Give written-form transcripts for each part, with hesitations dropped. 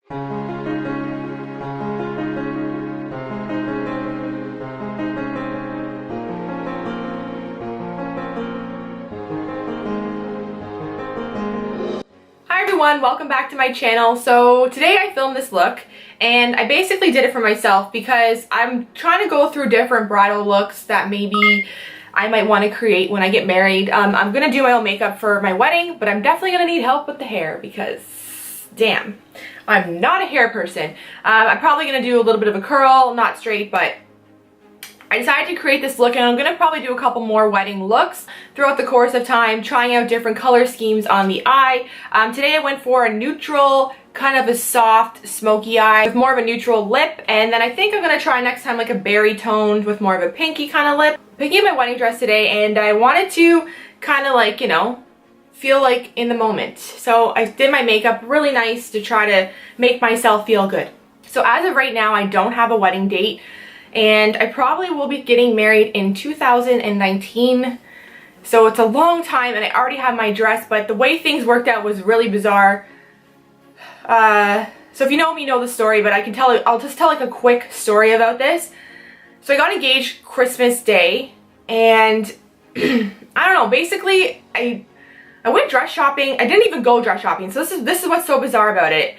Hi everyone, welcome back to my channel. So today I filmed this look and I basically did it for myself because I'm trying to go through different bridal looks that maybe I might want to create when I get married. I'm gonna do my own makeup for my wedding, but I'm definitely gonna need help with the hair because damn, I'm not a hair person. I'm probably gonna do a little bit of a curl, not straight, but I decided to create this look and I'm going to probably do a couple more wedding looks throughout the course of time, trying out different color schemes on the eye. Today I went for a neutral, kind of a soft smoky eye with more of a neutral lip, and then I think I'm going to try next time like a berry toned with more of a pinky kind of lip. Picking up my wedding dress today and I wanted to kind of like, you know, feel like in the moment. So I did my makeup really nice to try to make myself feel good. So as of right now, I don't have a wedding date. And I probably will be getting married in 2019, so it's a long time and I already have my dress, but the way things worked out was really bizarre. So if you know me, you know the story, but I'll just tell like a quick story about this. So I got engaged Christmas Day and I don't know, basically I went dress shopping. I didn't even go dress shopping, so this is what's so bizarre about it.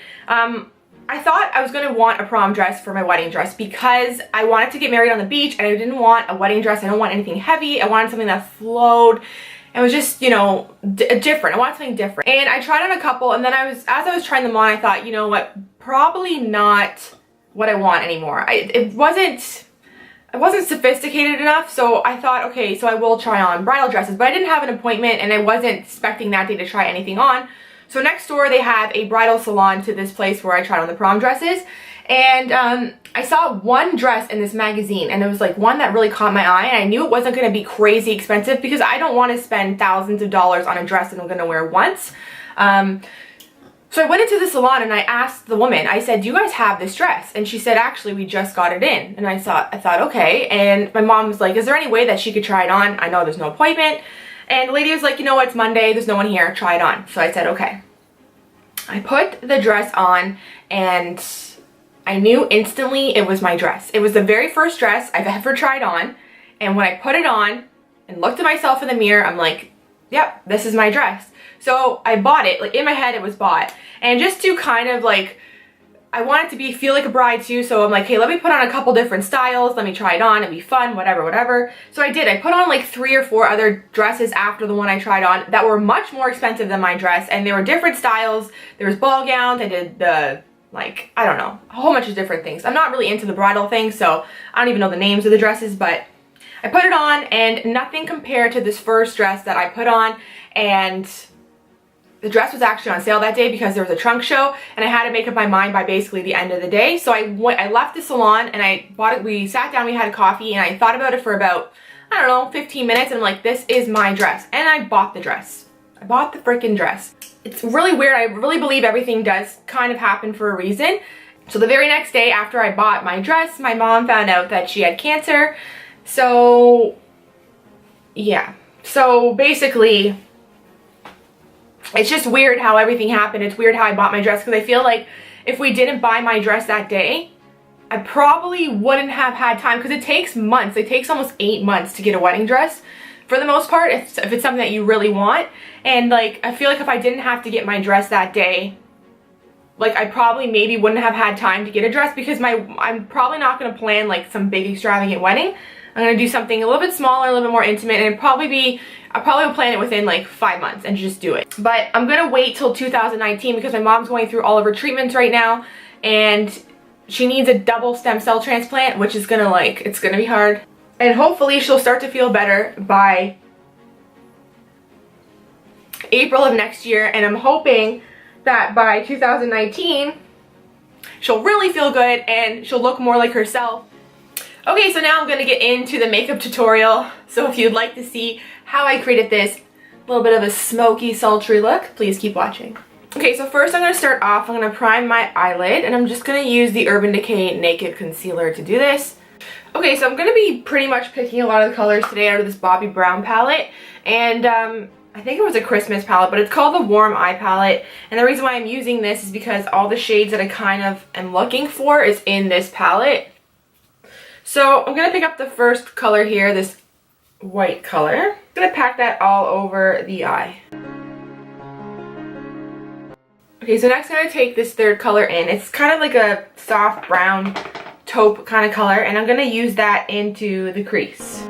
I thought I was going to want a prom dress for my wedding dress because I wanted to get married on the beach and I didn't want a wedding dress. I don't want anything heavy. I wanted something that flowed and was just, you know, different. I wanted something different. And I tried on a couple and then as I was trying them on, I thought, you know what, probably not what I want anymore. It wasn't sophisticated enough, so I thought, okay, so I will try on bridal dresses, but I didn't have an appointment and I wasn't expecting that day to try anything on. So next door they have a bridal salon to this place where I tried on the prom dresses, and I saw one dress in this magazine and it was like one that really caught my eye, and I knew it wasn't going to be crazy expensive because I don't want to spend thousands of dollars on a dress that I'm going to wear once. So I went into the salon and I asked the woman, I said, do you guys have this dress? And she said, actually, we just got it in. And I thought, okay. And my mom was like, is there any way that she could try it on? I know there's no appointment. And the lady was like, you know what, it's Monday, there's no one here, try it on. So I said, okay. I put the dress on and I knew instantly it was my dress. It was the very first dress I've ever tried on. And when I put it on and looked at myself in the mirror, I'm like, yep, this is my dress. So I bought it, like in my head it was bought. And just to kind of like, I want it to feel like a bride too, so I'm like, hey, let me put on a couple different styles, let me try it on, it'd be fun, whatever. So I did. I put on like 3 or 4 other dresses after the one I tried on that were much more expensive than my dress, and they were different styles. There was ball gowns, I did the, like, I don't know, a whole bunch of different things. I'm not really into the bridal thing, so I don't even know the names of the dresses, but I put it on and nothing compared to this first dress that I put on. And the dress was actually on sale that day because there was a trunk show and I had to make up my mind by basically the end of the day. So I left the salon and I bought it. We sat down, we had a coffee, and I thought about it for about, I don't know, 15 minutes, and I'm like, this is my dress. And I bought the dress. I bought the freaking dress. It's really weird. I really believe everything does kind of happen for a reason. So the very next day after I bought my dress, my mom found out that she had cancer. So yeah. So basically, it's just weird how everything happened. It's weird how I bought my dress because I feel like if we didn't buy my dress that day, I probably wouldn't have had time, because it takes months. It takes almost 8 months to get a wedding dress for the most part, if it's something that you really want. And like, I feel like if I didn't have to get my dress that day, like I probably maybe wouldn't have had time to get a dress, because I'm probably not going to plan like some big extravagant wedding. I'm going to do something a little bit smaller, a little bit more intimate, and I'll probably will plan it within like 5 months and just do it. But I'm going to wait till 2019 because my mom's going through all of her treatments right now and she needs a double stem cell transplant, which is going to it's going to be hard. And hopefully she'll start to feel better by April of next year, and I'm hoping that by 2019 she'll really feel good and she'll look more like herself. Okay, so now I'm going to get into the makeup tutorial. So if you'd like to see how I created this little bit of a smoky, sultry look, please keep watching. Okay, so first I'm going to start off, I'm going to prime my eyelid, and I'm just going to use the Urban Decay Naked Concealer to do this. Okay, so I'm going to be pretty much picking a lot of the colors today out of this Bobbi Brown palette, and I I think it was a Christmas palette, but it's called the Warm Eye Palette. And the reason why I'm using this is because all the shades that I kind of am looking for is in this palette. So I'm going to pick up the first color here, this white color. I'm going to pack that all over the eye. Okay, so next I'm going to take this third color in. It's kind of like a soft brown taupe kind of color, and I'm going to use that into the crease.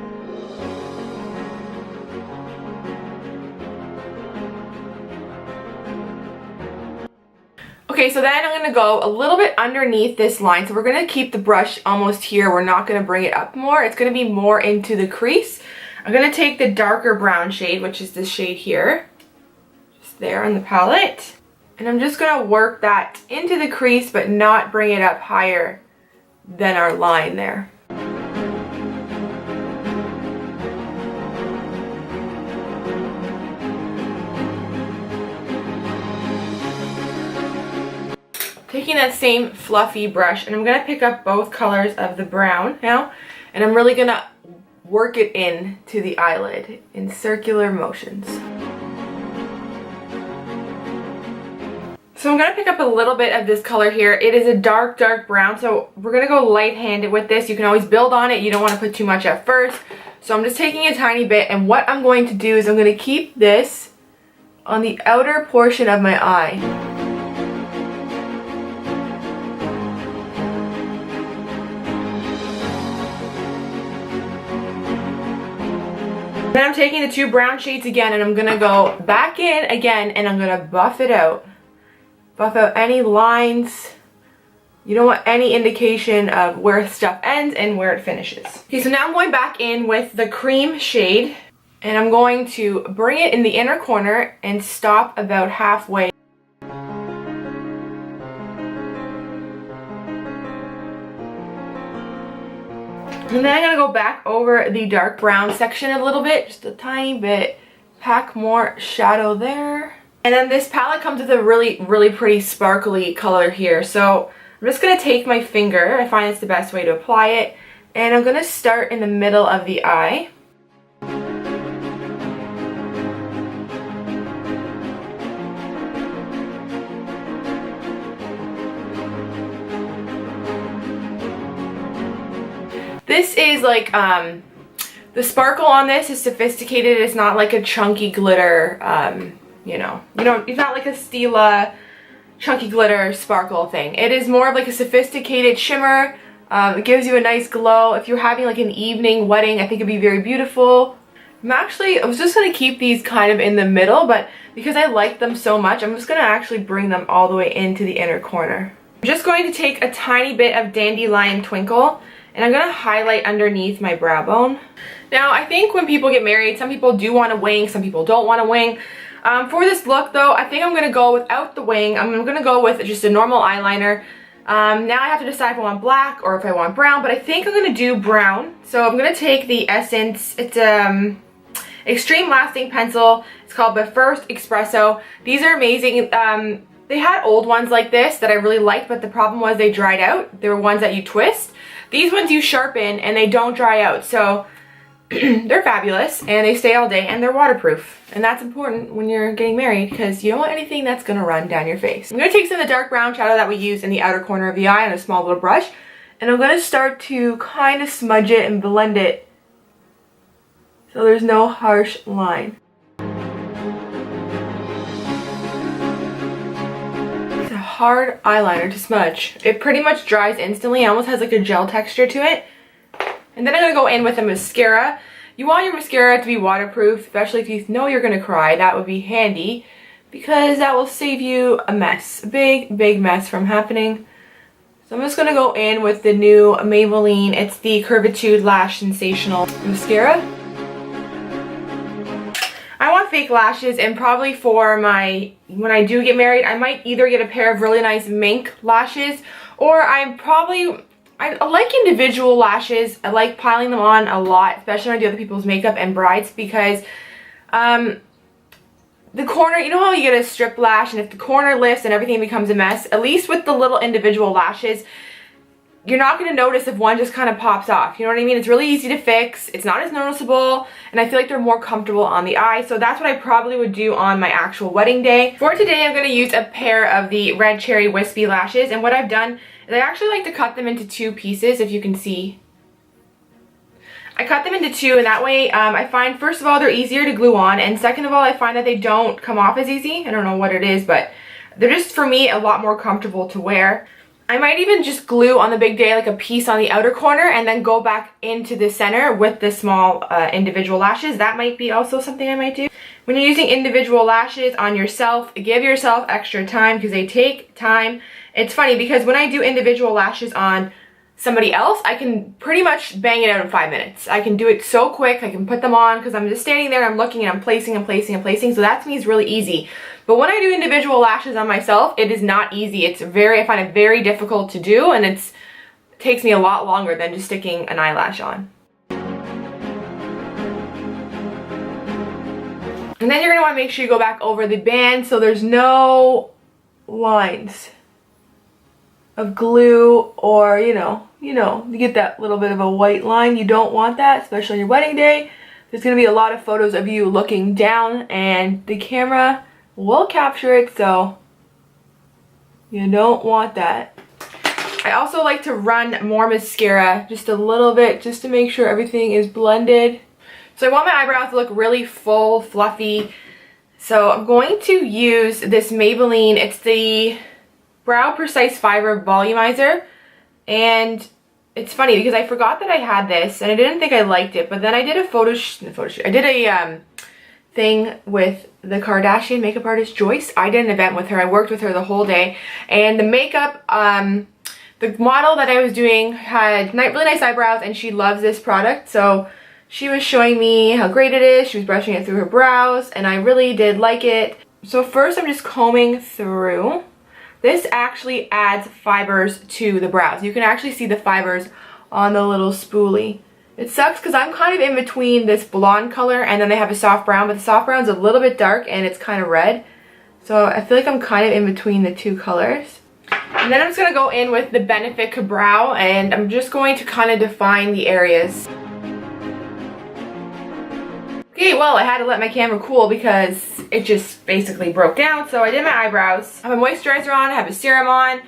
Okay, so then I'm going to go a little bit underneath this line. So we're going to keep the brush almost here. We're not going to bring it up more. It's going to be more into the crease. I'm going to take the darker brown shade, which is this shade here. Just there on the palette. And I'm just going to work that into the crease, but not bring it up higher than our line there. Taking that same fluffy brush, and I'm going to pick up both colors of the brown now, and I'm really going to work it in to the eyelid in circular motions. So I'm going to pick up a little bit of this color here. It is a dark, dark brown, so we're going to go light-handed with this. You can always build on it. You don't want to put too much at first. So I'm just taking a tiny bit, and what I'm going to do is I'm going to keep this on the outer portion of my eye. Then I'm taking the two brown shades again, and I'm going to go back in again, and I'm going to buff it out. Buff out any lines. You don't want any indication of where stuff ends and where it finishes. Okay, so now I'm going back in with the cream shade, and I'm going to bring it in the inner corner and stop about halfway. And then I'm going to go back over the dark brown section a little bit, just a tiny bit, pack more shadow there. And then this palette comes with a really, really pretty sparkly color here. So I'm just going to take my finger, I find it's the best way to apply it, and I'm going to start in the middle of the eye. This is like, the sparkle on this is sophisticated. It's not like a chunky glitter, it's not like a Stila chunky glitter sparkle thing. It is more of like a sophisticated shimmer. It gives you a nice glow. If you're having like an evening wedding, I think it'd be very beautiful. I was just going to keep these kind of in the middle, but because I like them so much, I'm just going to actually bring them all the way into the inner corner. I'm just going to take a tiny bit of Dandelion Twinkle, and I'm going to highlight underneath my brow bone. Now, I think when people get married, some people do want a wing, some people don't want a wing. For this look, though, I think I'm going to go without the wing. I'm going to go with just a normal eyeliner. Now I have to decide if I want black or if I want brown, but I think I'm going to do brown. So I'm going to take the Essence, it's Extreme Lasting Pencil. It's called the First Espresso. These are amazing. They had old ones like this that I really liked, but the problem was they dried out. They were ones that you twist. These ones you sharpen and they don't dry out. So they're fabulous and they stay all day and they're waterproof. And that's important when you're getting married because you don't want anything that's going to run down your face. I'm going to take some of the dark brown shadow that we use in the outer corner of the eye on a small little brush. And I'm going to start to kind of smudge it and blend it so there's no harsh line. It's a hard eyeliner to smudge. It pretty much dries instantly. It almost has like a gel texture to it. And then I'm going to go in with a mascara. You want your mascara to be waterproof, especially if you know you're going to cry. That would be handy because that will save you a mess. A big, big mess from happening. So I'm just going to go in with the new Maybelline. It's the Curvitude Lash Sensational Mascara. I want fake lashes, and probably for when I do get married, I might either get a pair of really nice mink lashes, or I like individual lashes. I like piling them on a lot, especially when I do other people's makeup and brides, because the corner, you know how you get a strip lash and if the corner lifts and everything becomes a mess, at least with the little individual lashes, you're not going to notice if one just kind of pops off. You know what I mean? It's really easy to fix. It's not as noticeable, and I feel like they're more comfortable on the eye. So that's what I probably would do on my actual wedding day. For today, I'm going to use a pair of the red Cherry WSP lashes, and what I've done is I actually like to cut them into 2 pieces, if you can see. I cut them into 2, and that way I find, first of all, they're easier to glue on, and second of all, I find that they don't come off as easy. I don't know what it is, but they're just, for me, a lot more comfortable to wear. I might even just glue on the big day like a piece on the outer corner and then go back into the center with the small individual lashes. That might be also something I might do. When you're using individual lashes on yourself, give yourself extra time because they take time. It's funny because when I do individual lashes on somebody else, I can pretty much bang it out in 5 minutes. I can do it so quick. I can put them on because I'm just standing there, I'm looking, and I'm placing and placing and placing. So that to me is really easy. But when I do individual lashes on myself, it is not easy. I find it very difficult to do, and it takes me a lot longer than just sticking an eyelash on. And then you're gonna want to make sure you go back over the band so there's no lines of glue, or you get that little bit of a white line. You don't want that, especially on your wedding day. There's going to be a lot of photos of you looking down, and the camera will capture it, so you don't want that. I also like to run more mascara, just a little bit, just to make sure everything is blended. So I want my eyebrows to look really full, fluffy. So I'm going to use this Maybelline, it's the Brow Precise Fiber Volumizer, and it's funny because I forgot that I had this and I didn't think I liked it, but then I did a photo shoot. I did a thing with the Kardashian makeup artist Joyce. I did an event with her. I worked with her the whole day, and the makeup, the model that I was doing had really nice eyebrows, and she loves this product, so she was showing me how great it is. She was brushing it through her brows, and I really did like it. So first I'm just combing through. This actually adds fibers to the brows. You can actually see the fibers on the little spoolie. It sucks because I'm kind of in between this blonde color and then they have a soft brown, but the soft brown's a little bit dark and it's kind of red. So I feel like I'm kind of in between the 2 colors. And then I'm just going to go in with the Benefit Brow, and I'm just going to kind of define the areas. Okay, well, I had to let my camera cool because it just basically broke down. So I did my eyebrows. I have a moisturizer on, I have a serum on,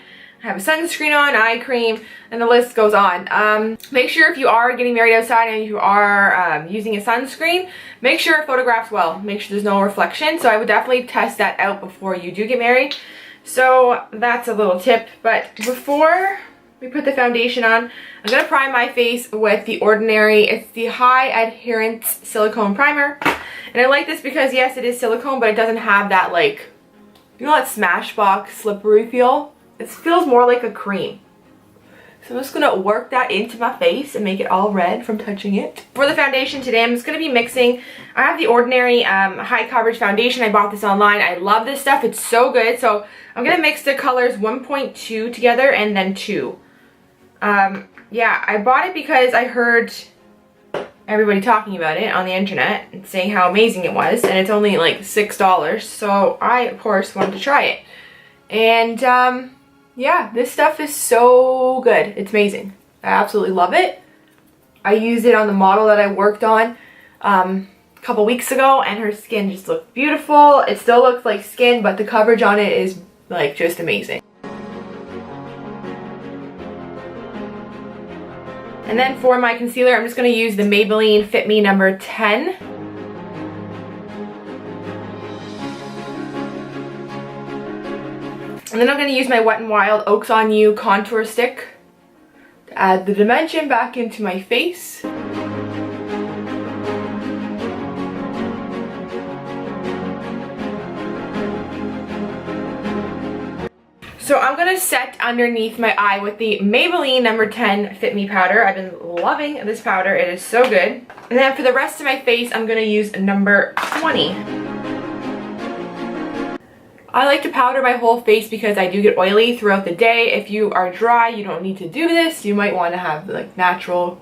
I have a sunscreen on, eye cream, and the list goes on. Make sure if you are getting married outside and you are using a sunscreen, make sure it photographs well. Make sure there's no reflection. So I would definitely test that out before you do get married. So that's a little tip. But before we put the foundation on, I'm going to prime my face with the Ordinary. It's the High Adherence Silicone Primer. And I like this because, yes, it is silicone, but it doesn't have that, like, you know that Smashbox slippery feel? It feels more like a cream. So I'm just going to work that into my face and make it all red from touching it. For the foundation today, I'm just going to be mixing. I have the Ordinary High Coverage Foundation. I bought this online. I love this stuff. It's so good. So I'm going to mix the colors 1.2 together and then 2. Yeah, I bought it because I heard everybody talking about it on the internet and saying how amazing it was, and it's only like $6, so I of course wanted to try it. And yeah, this stuff is so good. It's amazing. I absolutely love it. I used it on the model that I worked on a couple weeks ago, and her skin just looked beautiful. It still looks like skin, but the coverage on it is like just amazing. And then for my concealer, I'm just going to use the Maybelline Fit Me number 10. And then I'm going to use my WetnWild Oaks on You contour stick to add the dimension back into my face. So I'm going to set underneath my eye with the Maybelline number 10 Fit Me powder. I've been loving this powder. It is so good. And then for the rest of my face, I'm going to use number 20. I like to powder my whole face because I do get oily throughout the day. If you are dry, you don't need to do this. You might want to have like natural,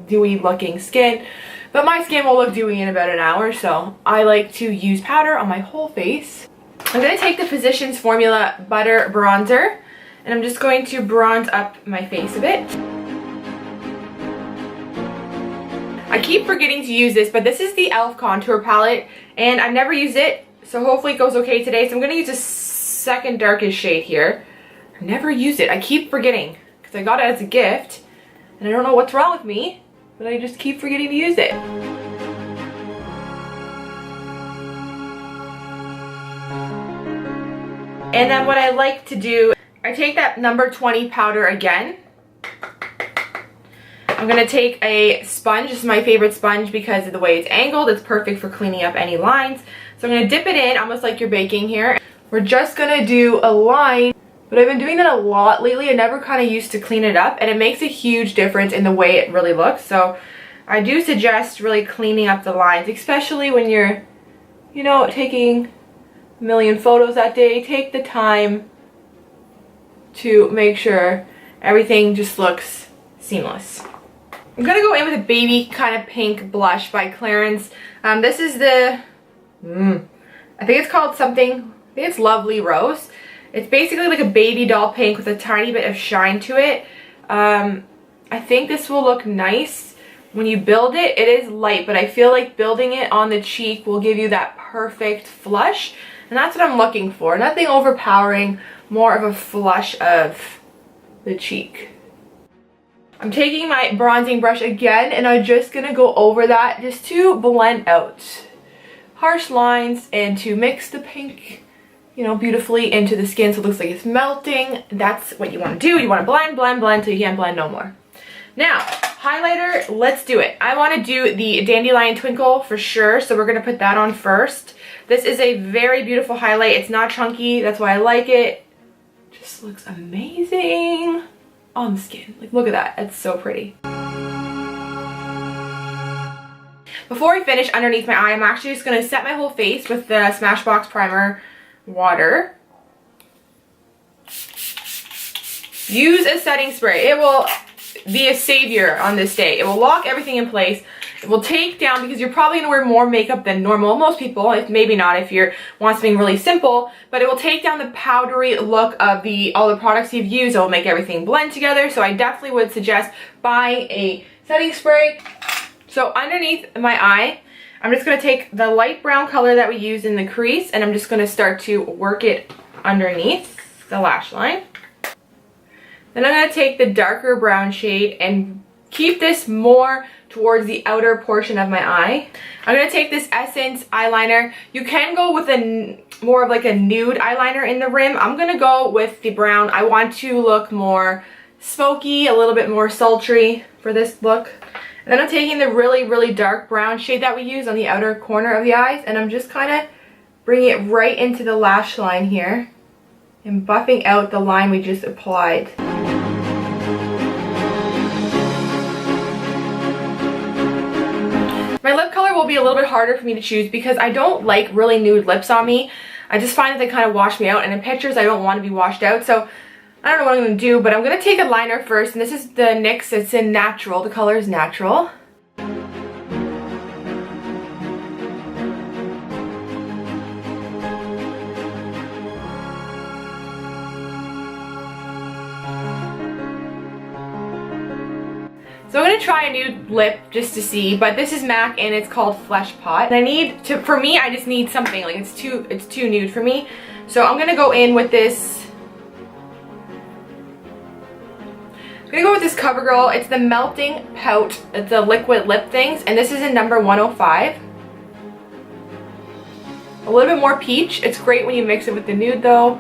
dewy looking skin. But my skin will look dewy in about an hour, so I like to use powder on my whole face. I'm going to take the Physicians Formula Butter Bronzer, And I'm just going to bronze up my face a bit. I keep forgetting to use this, but this is the e.l.f. contour palette, and I've never used it, so hopefully it goes okay today. So I'm going to use a second darkest shade here. I've never used it. I keep forgetting because I got it as a gift, and I don't know what's wrong with me, but I just keep forgetting to use it. And then what I like to do, I take that number 20 powder again. I'm going to take a sponge. This is my favorite sponge because of the way it's angled. It's perfect for cleaning up any lines. So I'm going to dip it in, almost like you're baking here. We're just going to do a line, but I've been doing that a lot lately. I never kind of used to clean it up, and it makes a huge difference in the way it really looks. So I do suggest really cleaning up the lines, especially when you're, you know, taking a million photos that day. Take the time to make sure everything just looks seamless. I'm gonna go in with a baby kind of pink blush by Clarins. This is the, I think it's called something, I think it's Lovely Rose. It's basically like a baby doll pink with a tiny bit of shine to it. I think this will look nice when you build it. It is light, but I feel like building it on the cheek will give you that perfect flush. And that's what I'm looking for. Nothing overpowering, more of a flush of the cheek. I'm taking my bronzing brush again, and I'm just going to go over that just to blend out harsh lines and to mix the pink, you know, beautifully into the skin so it looks like it's melting. That's what you want to do. You want to blend, blend, blend till you can't blend no more. Now, highlighter, let's do it. I want to do the Dandelion Twinkle for sure, so we're going to put that on first. This is a very beautiful highlight. It's not chunky, that's why I like it. Just looks amazing on the skin. Like, look at that. It's so pretty. Before I finish underneath my eye, I'm actually just going to set my whole face with the Smashbox Primer water. Use a setting spray. It will be a savior on this day. It will lock everything in place. It will take down, because you're probably going to wear more makeup than normal. Most people, if maybe not if you want something really simple, but it will take down the powdery look of all the products you've used. It will make everything blend together. So I definitely would suggest buying a setting spray. So underneath my eye, I'm just going to take the light brown color that we used in the crease, and I'm just going to start to work it underneath the lash line. Then I'm going to take the darker brown shade and keep this more towards the outer portion of my eye. I'm going to take this Essence eyeliner. You can go with more of like a nude eyeliner in the rim. I'm going to go with the brown. I want to look more smoky, a little bit more sultry for this look. And then I'm taking the really, really dark brown shade that we use on the outer corner of the eyes, and I'm just kind of bringing it right into the lash line here and buffing out the line we just applied. My lip color will be a little bit harder for me to choose because I don't like really nude lips on me. I just find that they kind of wash me out, and in pictures I don't want to be washed out. So I don't know what I'm going to do, but I'm going to take a liner first, and this is the NYX. It's in Natural. The color is Natural. So I'm going to try a nude lip just to see, but this is MAC and it's called Fleshpot. And I need to, for me, I just need something, like it's too nude for me. So I'm going to go in with this. I'm going to go with this Covergirl. It's the Melting Pout. It's a liquid lip things, and this is in number 105. A little bit more peach. It's great when you mix it with the nude though.